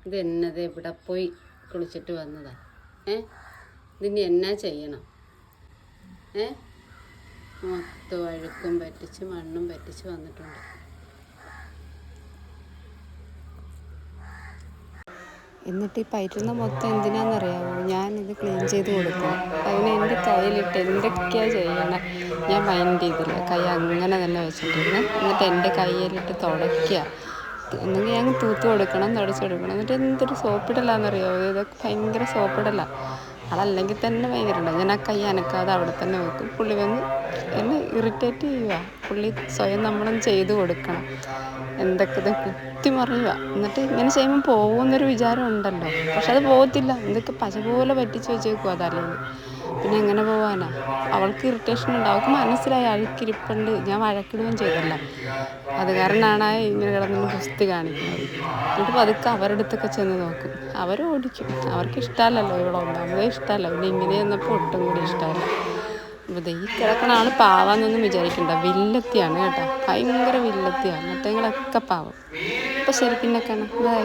ഇത് എന്നത് ഇവിടെ പോയി കുളിച്ചിട്ട് വന്നതാ. ഇതിന് എന്നാ ചെയ്യണം? മൊത്തം അഴുക്കും പറ്റിച്ച് മണ്ണും പറ്റിച്ച് വന്നിട്ടുണ്ട്. എന്നിട്ട് ഈ പറ്റുന്ന മൊത്തം എന്തിനാണെന്നറിയാമോ? ഞാനിത് ക്ലീൻ ചെയ്ത് കൊടുക്കും. അതിന് എൻ്റെ കയ്യിലിട്ട് എന്തൊക്കെയാണ് ചെയ്യണം ഞാൻ മൈൻഡ് ചെയ്തില്ല. കൈ അങ്ങനെ തന്നെ വെച്ചിട്ടിരുന്നു. എന്നിട്ട് എൻ്റെ കയ്യിലിട്ട് തുടയ്ക്കുക. എന്നെങ്കിൽ ഞാൻ തൂത്ത് കൊടുക്കണം, തുടച്ച് കൊടുക്കണം. എന്നിട്ട് എന്തൊരു സോപ്പിടലാണെന്നറിയാമോ? ഇതൊക്കെ ഭയങ്കര സോപ്പിടലാണ്. അതല്ലെങ്കിൽ തന്നെ ഭയങ്കര ഉണ്ടാവും. ഞാൻ ആ കൈ അനക്കാതെ അവിടെ തന്നെ വെക്കും. പുള്ളി വന്ന് എന്നെ ഇറിറ്റേറ്റ് ചെയ്യുക. പുള്ളി സ്വയം നമ്മളൊന്ന് ചെയ്ത് കൊടുക്കണം. എന്തൊക്കെ ഇത് കുത്തിമറിയുക. എന്നിട്ട് ഇങ്ങനെ ചെയ്യുമ്പോൾ പോകുമെന്നൊരു വിചാരം ഉണ്ടല്ലോ, പക്ഷെ അത് പോകത്തില്ല. എന്തൊക്കെ പശ പോലെ പറ്റിച്ച് വെച്ചേക്കുക തലയിൽ. പിന്നെ എങ്ങനെ പോകാനാ? അവൾക്ക് ഇറിറ്റേഷൻ ഉണ്ട്. അവൾക്ക് മനസ്സിലായി അഴുക്കിരിപ്പുണ്ട്. ഞാൻ വഴക്കിടുകയും ചെയ്തല്ല. അത് കാരണമാണ് ഇങ്ങനെ കിടന്നു കുസ്തി കാണിക്കുന്നത്. എന്നിട്ട് പതുക്കെ അവരുടെ അടുത്തൊക്കെ ചെന്ന് നോക്കും. അവർ ഓടിക്കും. അവർക്ക് ഇഷ്ടമല്ലല്ലോ, ഇവിടെ ഒന്നാമതേ ഇഷ്ടമല്ല. പിന്നെ ഇങ്ങനെ ചെന്നപ്പോൾ ഒട്ടും കൂടി ഇഷ്ടമല്ല. അപ്പോൾ ഈ കിടക്കണ ആൾ പാവാന്നൊന്നും വിചാരിക്കണ്ട. വില്ലത്തിയാണ് കേട്ടോ, ഭയങ്കര വില്ലത്തിയാണ്. മറ്റേങ്ങളൊക്കെ പാവം. അപ്പോൾ ശരി, പിന്നെ കാണാം. ബൈ.